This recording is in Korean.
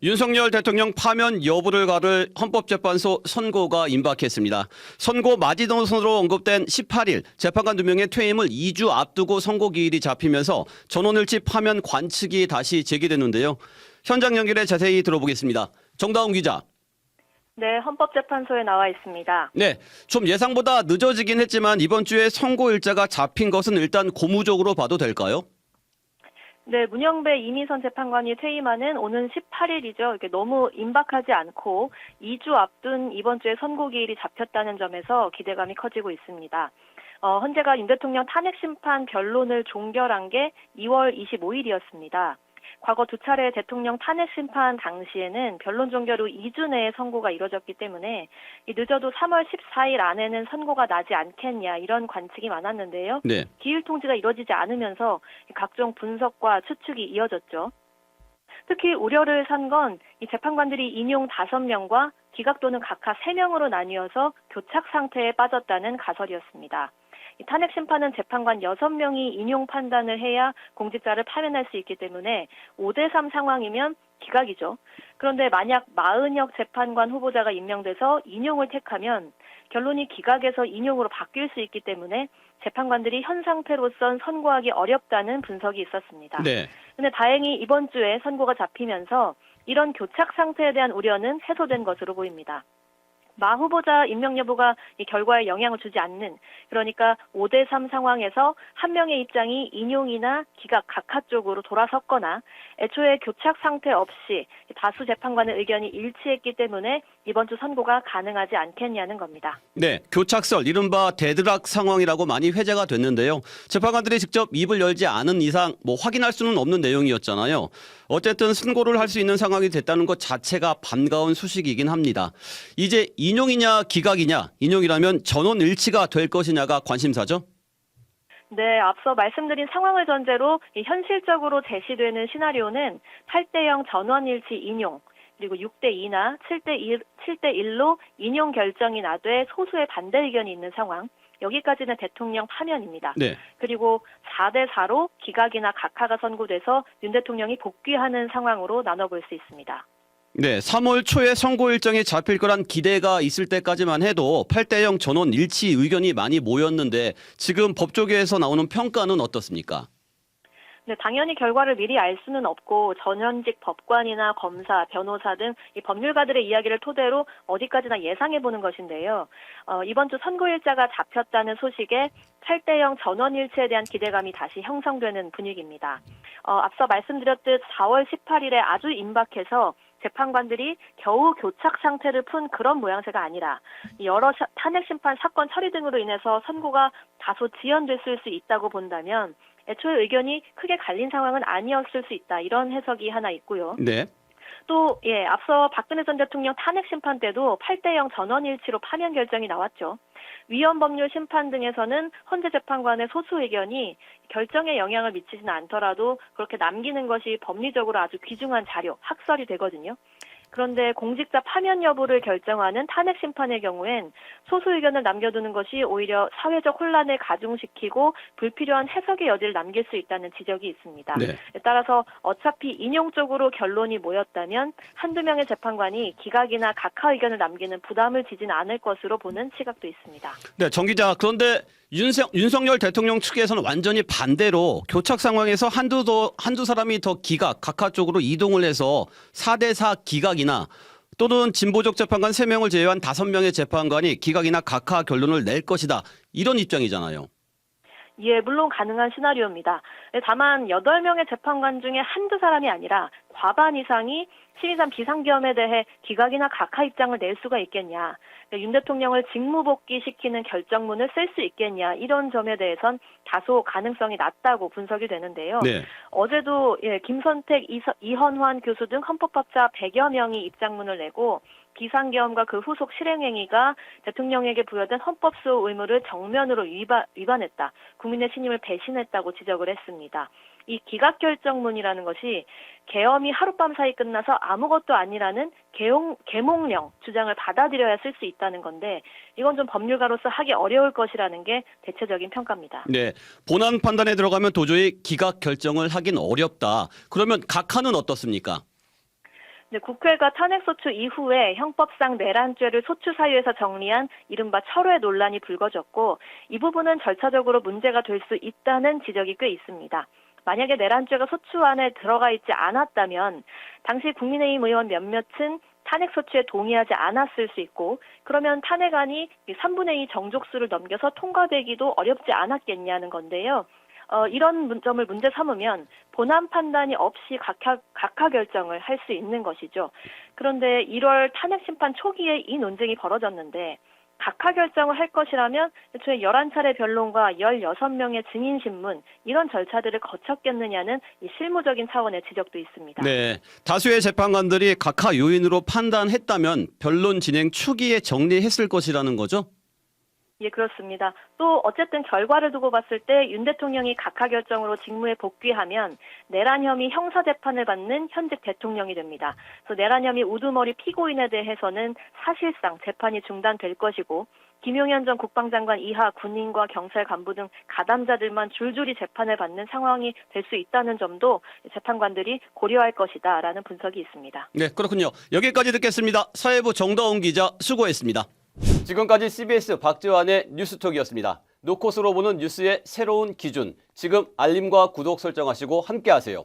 윤석열 대통령 파면 여부를 가를 헌법재판소 선고가 임박했습니다. 선고 마지노선으로 언급된 18일 재판관 2명의 퇴임을 2주 앞두고 선고 기일이 잡히면서 전원일치 파면 관측이 다시 제기됐는데요. 현장 연결에 자세히 들어보겠습니다. 정다운 기자. 네, 헌법재판소에 나와 있습니다. 네, 좀 예상보다 늦어지긴 했지만 이번 주에 선고 일자가 잡힌 것은 일단 고무적으로 봐도 될까요? 네, 문영배 이미선 재판관이 퇴임하는 오는 18일이죠. 이게 너무 임박하지 않고 2주 앞둔 이번 주에 선고 기일이 잡혔다는 점에서 기대감이 커지고 있습니다. 헌재가 윤 대통령 탄핵심판 변론을 종결한 게 2월 25일이었습니다. 과거 두 차례 대통령 탄핵심판 당시에는 변론 종결 후 2주 내에 선고가 이뤄졌기 때문에 늦어도 3월 14일 안에는 선고가 나지 않겠냐 이런 관측이 많았는데요. 네. 기일 통지가 이뤄지지 않으면서 각종 분석과 추측이 이어졌죠. 특히 우려를 산 건 이 재판관들이 인용 5명과 기각 또는 각하 3명으로 나뉘어서 교착 상태에 빠졌다는 가설이었습니다. 이 탄핵 심판은 재판관 6명이 인용 판단을 해야 공직자를 파면할 수 있기 때문에 5대3 상황이면 기각이죠. 그런데 만약 마은혁 재판관 후보자가 임명돼서 인용을 택하면 결론이 기각에서 인용으로 바뀔 수 있기 때문에 재판관들이 현 상태로선 선고하기 어렵다는 분석이 있었습니다. 네. 근데 다행히 이번 주에 선고가 잡히면서 이런 교착 상태에 대한 우려는 해소된 것으로 보입니다. 마 후보자 임명 여부가 이 결과에 영향을 주지 않는, 그러니까 5대3 상황에서 한 명의 입장이 인용이나 기각 각하 쪽으로 돌아섰거나 애초에 교착 상태 없이 다수 재판관의 의견이 일치했기 때문에 이번 주 선고가 가능하지 않겠냐는 겁니다. 네, 교착설, 이른바 데드락 상황이라고 많이 회자가 됐는데요. 재판관들이 직접 입을 열지 않은 이상 확인할 수는 없는 내용이었잖아요. 어쨌든 선고를 할 수 있는 상황이 됐다는 것 자체가 반가운 소식이긴 합니다. 이제 인용이냐 기각이냐, 인용이라면 전원 일치가 될 것이냐가 관심사죠? 네, 앞서 말씀드린 상황을 전제로 현실적으로 제시되는 시나리오는 8대0 전원일치 인용, 그리고 6대2나 7대1로 인용 결정이 나되 소수의 반대 의견이 있는 상황, 여기까지는 대통령 파면입니다. 네. 그리고 4대4로 기각이나 각하가 선고돼서 윤 대통령이 복귀하는 상황으로 나눠볼 수 있습니다. 네, 3월 초에 선고 일정이 잡힐 거란 기대가 있을 때까지만 해도 8대0 전원 일치 의견이 많이 모였는데 지금 법조계에서 나오는 평가는 어떻습니까? 네, 당연히 결과를 미리 알 수는 없고 전현직 법관이나 검사, 변호사 등 이 법률가들의 이야기를 토대로 어디까지나 예상해보는 것인데요. 이번 주 선고일자가 잡혔다는 소식에 8대0 전원일치에 대한 기대감이 다시 형성되는 분위기입니다. 앞서 말씀드렸듯 4월 18일에 아주 임박해서 재판관들이 겨우 교착 상태를 푼 그런 모양새가 아니라 여러 탄핵심판 사건 처리 등으로 인해서 선고가 다소 지연됐을 수 있다고 본다면 애초에 의견이 크게 갈린 상황은 아니었을 수 있다. 이런 해석이 하나 있고요. 네. 또 앞서 박근혜 전 대통령 탄핵 심판 때도 8대0 전원일치로 파면 결정이 나왔죠. 위헌법률 심판 등에서는 헌재 재판관의 소수 의견이 결정에 영향을 미치지는 않더라도 그렇게 남기는 것이 법리적으로 아주 귀중한 자료, 학설이 되거든요. 그런데 공직자 파면 여부를 결정하는 탄핵 심판의 경우엔 소수 의견을 남겨두는 것이 오히려 사회적 혼란을 가중시키고 불필요한 해석의 여지를 남길 수 있다는 지적이 있습니다. 네. 따라서 어차피 인용 쪽으로 결론이 모였다면 한두 명의 재판관이 기각이나 각하 의견을 남기는 부담을 지진 않을 것으로 보는 시각도 있습니다. 네, 정 기자. 그런데 윤석열 대통령 측에서는 완전히 반대로 교착 상황에서 한두 사람이 더 기각, 각하 쪽으로 이동을 해서 4대4 기각이나 또는 진보적 재판관 3명을 제외한 5명의 재판관이 기각이나 각하 결론을 낼 것이다. 이런 입장이잖아요. 예, 물론 가능한 시나리오입니다. 다만 8명의 재판관 중에 한두 사람이 아니라 과반 이상이 심의상 비상계엄에 대해 기각이나 각하 입장을 낼 수가 있겠냐, 윤 대통령을 직무복귀시키는 결정문을 쓸 수 있겠냐, 이런 점에 대해선 다소 가능성이 낮다고 분석이 되는데요. 네. 어제도 김선택, 이헌환 교수 등 헌법학자 100여 명이 입장문을 내고 비상계엄과 그 후속 실행행위가 대통령에게 부여된 헌법수호 의무를 정면으로 위반했다. 국민의 신임을 배신했다고 지적을 했습니다. 이 기각결정문이라는 것이 계엄이 하룻밤 사이 끝나서 아무것도 아니라는 계몽령 주장을 받아들여야 쓸 수 있다는 건데 이건 좀 법률가로서 하기 어려울 것이라는 게 대체적인 평가입니다. 네, 본안 판단에 들어가면 도저히 기각 결정을 하긴 어렵다. 그러면 각하는 어떻습니까? 네, 국회가 탄핵소추 이후에 형법상 내란죄를 소추 사유에서 정리한 이른바 철회 논란이 불거졌고 이 부분은 절차적으로 문제가 될 수 있다는 지적이 꽤 있습니다. 만약에 내란죄가 소추안에 들어가 있지 않았다면 당시 국민의힘 의원 몇몇은 탄핵소추에 동의하지 않았을 수 있고 그러면 탄핵안이 3분의 2 정족수를 넘겨서 통과되기도 어렵지 않았겠냐는 건데요. 이런 점을 문제 삼으면 본안 판단이 없이 각하 결정을 할 수 있는 것이죠. 그런데 1월 탄핵 심판 초기에 이 논쟁이 벌어졌는데 각하 결정을 할 것이라면 애초에 11차례 변론과 16명의 증인 신문 이런 절차들을 거쳤겠느냐는 이 실무적인 차원의 지적도 있습니다. 네, 다수의 재판관들이 각하 요인으로 판단했다면 변론 진행 초기에 정리했을 것이라는 거죠? 예, 그렇습니다. 또 어쨌든 결과를 두고 봤을 때 윤 대통령이 각하 결정으로 직무에 복귀하면 내란 혐의 형사 재판을 받는 현직 대통령이 됩니다. 그래서 내란 혐의 우두머리 피고인에 대해서는 사실상 재판이 중단될 것이고 김용현 전 국방장관 이하 군인과 경찰 간부 등 가담자들만 줄줄이 재판을 받는 상황이 될 수 있다는 점도 재판관들이 고려할 것이다라는 분석이 있습니다. 네, 그렇군요. 여기까지 듣겠습니다. 사회부 정다운 기자 수고했습니다. 지금까지 CBS 박지환의 뉴스톡이었습니다. 노컷으로 보는 뉴스의 새로운 기준. 지금 알림과 구독 설정하시고 함께하세요.